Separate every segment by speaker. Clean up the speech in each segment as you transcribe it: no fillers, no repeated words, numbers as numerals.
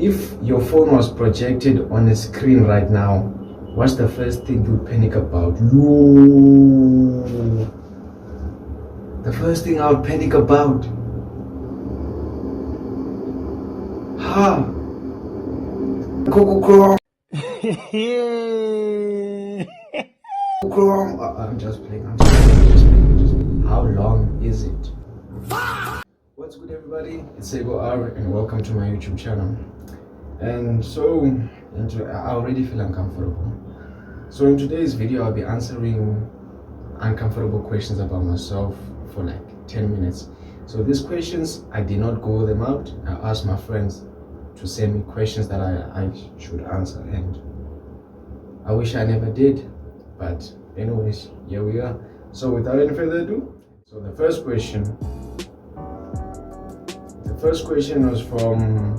Speaker 1: If your phone was projected on a screen right now, what's the first thing you'd panic about? Yo! The first thing I would panic about. Google Chrome. Chrome. I'm just playing. How long is it? What's good, everybody? It's Sego R, and welcome to my YouTube channel. And so, I already feel uncomfortable. So in today's video, I'll be answering uncomfortable questions about myself for like 10 minutes. So these questions, I did not go them out. I asked my friends to send me questions that I should answer, and I wish I never did. But anyways, here we are. So without any further ado, so the first question was from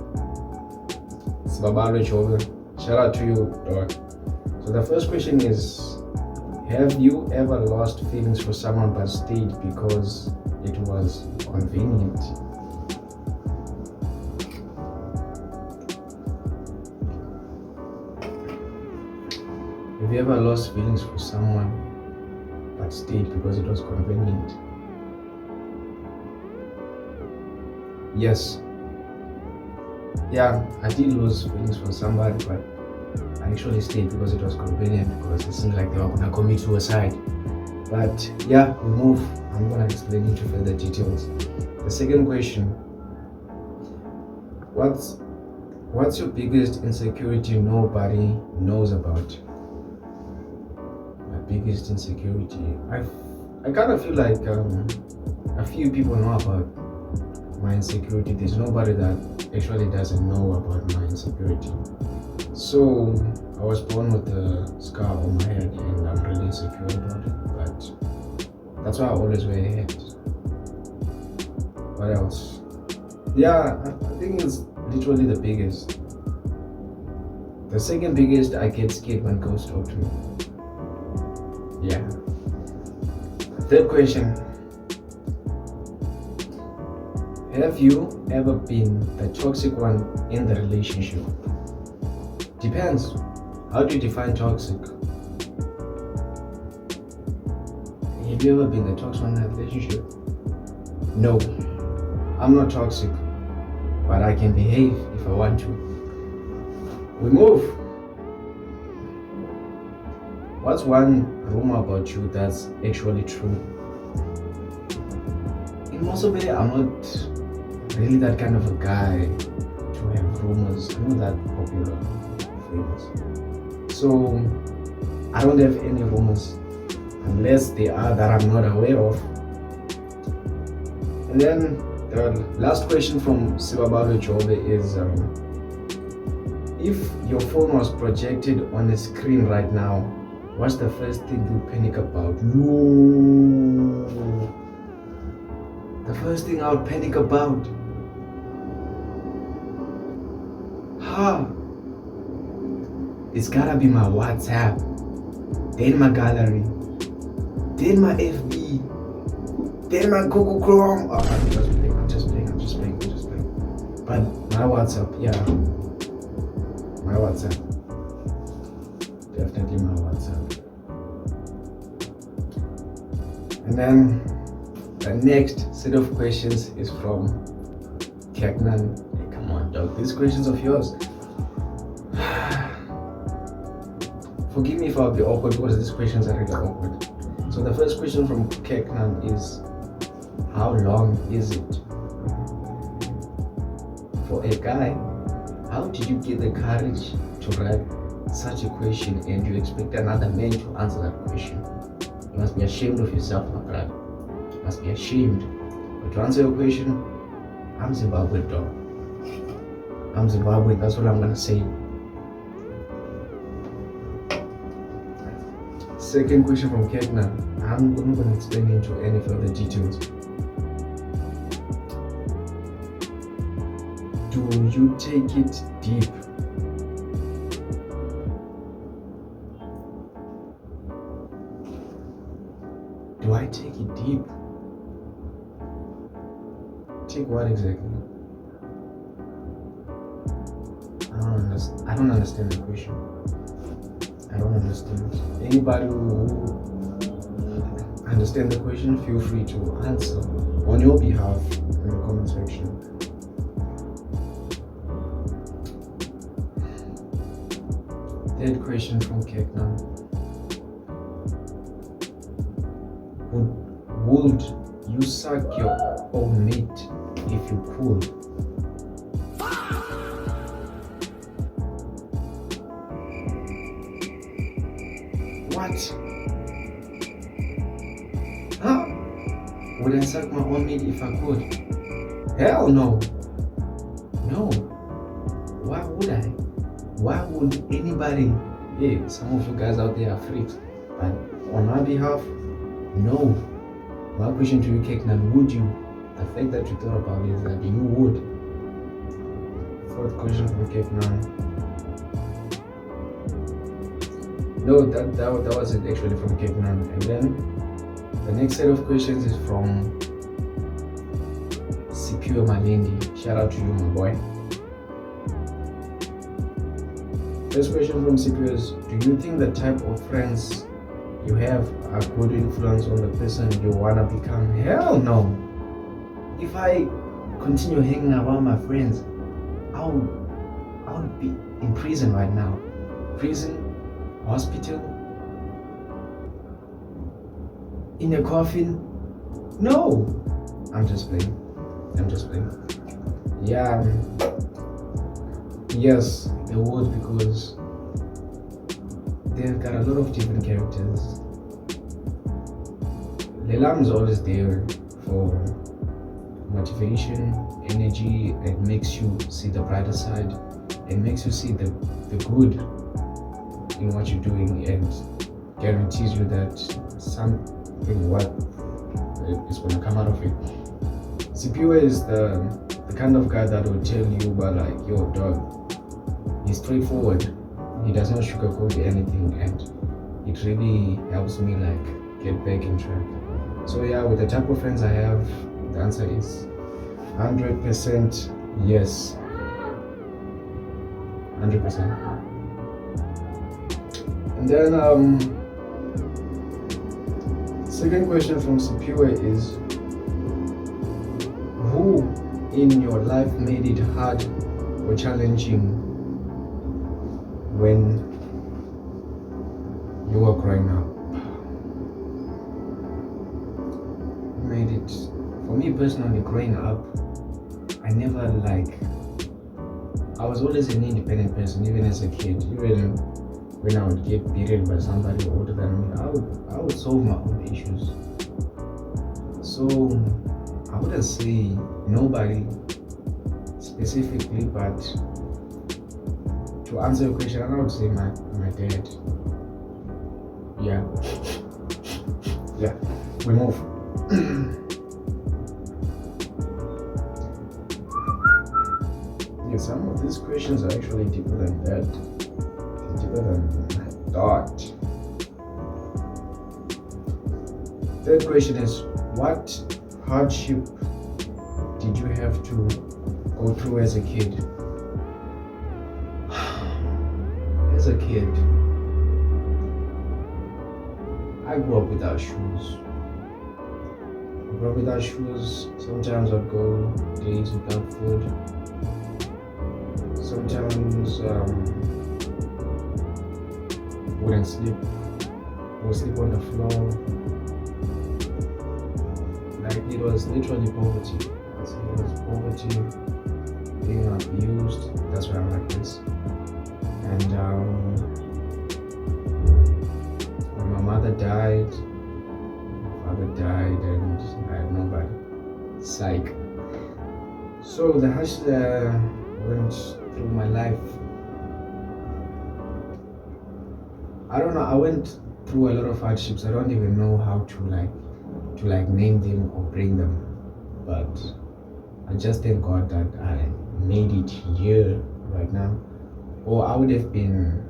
Speaker 1: Sibabalo Chove. Shout out to you, dog. So the first question is, have you ever lost feelings for someone but stayed because it was convenient? Have you ever lost feelings for someone but stayed because it was convenient? Yes. Yeah, I did lose feelings for somebody, but I actually stayed because it was convenient, because it seemed like they were gonna commit suicide. But yeah, we move. I'm gonna explain into further details. The second question: What's your biggest insecurity nobody knows about? My biggest insecurity. I kind of feel like a few people know about my insecurity. There's nobody that actually doesn't know about my insecurity. So I was born with a scar on my head, and I'm really insecure about it, but that's why I always wear a hat. What else? Yeah, I think it's literally the biggest. The second biggest, I get scared when girls talk to me. Yeah. Third question: have you ever been the toxic one in the relationship? Depends. How do you define toxic? Have you ever been the toxic one in a relationship? No, I'm not toxic, but I can behave if I want to. We move. What's one rumor about you that's actually true? In most of it, I'm not really that kind of a guy to have rumors. I'm not that popular, famous. So I don't have any rumors unless they are that I'm not aware of. And then the last question from Sibabalo Chove is, if your phone was projected on a screen right now, what's the first thing you panic about? The first thing I would panic about. It's gotta be my WhatsApp, then my gallery, then my FB, then my Google Chrome. I'm just playing. But my WhatsApp, yeah. My WhatsApp. Definitely my WhatsApp. And then the next set of questions is from Keknan. Hey, come on, dog. These questions of yours. Forgive me if I'll be awkward, because these questions are really awkward. So the first question from Keknan is, how long is it? For a guy, how did you get the courage to write such a question and you expect another man to answer that question? You must be ashamed of yourself, my brother. You must be ashamed. But to answer your question, I'm Zimbabwe, dog. I'm Zimbabwe, that's what I'm gonna say. Second question from Kekna. I'm not going to explain into any further details. Do you take it deep? Do I take it deep? Take what exactly? because I don't understand the question. I don't understand. Anybody who understand the question, feel free to answer on your behalf in the comment section. Third question from Kekna. Would you suck your own meat if you could? What? Huh? Would I suck my own meat if I could? Hell no. No. Why would I? Why would anybody? Yeah, some of you guys out there are freaks. But on my behalf, no. My question to you, Keknan, would you? The fact that you thought about it is that you would. Fourth question from Keknan. No, that wasn't actually from Keknan. And then the next set of questions is from Sipio Malindi. Shout out to you, my boy. First question from Sipio is, do you think the type of friends you have a good influence on the person you wanna become? Hell no. If I continue hanging around my friends, I would be in prison right now. Prison, hospital, in a coffin. No, I'm just playing. Yeah. Yes, they would, because they've got a lot of different characters. Lelam is always there for motivation, energy. It makes you see the brighter side. It makes you see the good in what you're doing, and guarantees you that something what is going to come out of it. Sipiwe is the kind of guy that will tell you about, like, yo dog, he's straightforward. He does not sugarcoat anything, and it really helps me like get back in track. So yeah, with the type of friends I have, the answer is 100% yes. 100%. And then second question from Sipiwe is, who in your life made it hard or challenging when you were growing up? Made it, for me personally, growing up, I was always an independent person, even as a kid. Even when I would get beaten by somebody older than me, I would solve my own issues. So I wouldn't say nobody specifically, but to answer your question, I would say my dad. Yeah. Yeah. We move. Yeah, some of these questions are actually deeper than that. Deeper than I thought. Third question is, what hardship did you have to go through as a kid? As a kid, I grew up without shoes. Sometimes I'd go days without food. Sometimes wouldn't sleep. Would sleep on the floor. Like, it was literally poverty. It was poverty, being abused. That's why I'm like this. And when my mother died, my father died, and I had nobody. Psych. So the hardship went through my life. I don't know. I went through a lot of hardships. I don't even know how to name them or bring them, but I just thank God that I made it here right now, or I would have been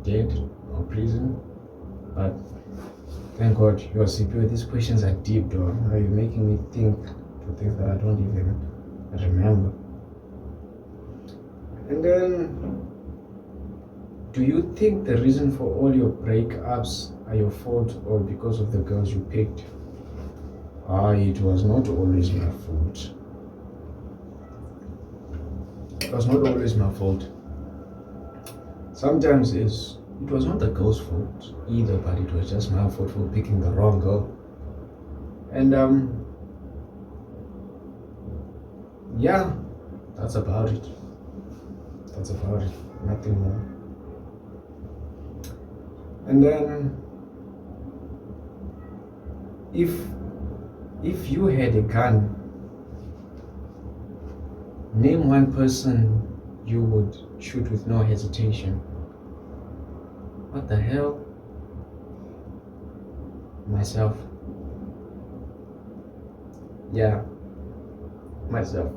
Speaker 1: dead or prison. But thank God, your CPU. These questions are deep, though. You're making me think to things that I don't even remember. And then, do you think the reason for all your breakups are your fault or because of the girls you picked? It was not always my fault. It was not always my fault. Sometimes it was not the girl's fault either, but it was just my fault for picking the wrong girl. And yeah, that's about it. That's about it. Nothing more. And then if you had a gun, name one person you would shoot with no hesitation. What the hell? Myself. Yeah, myself.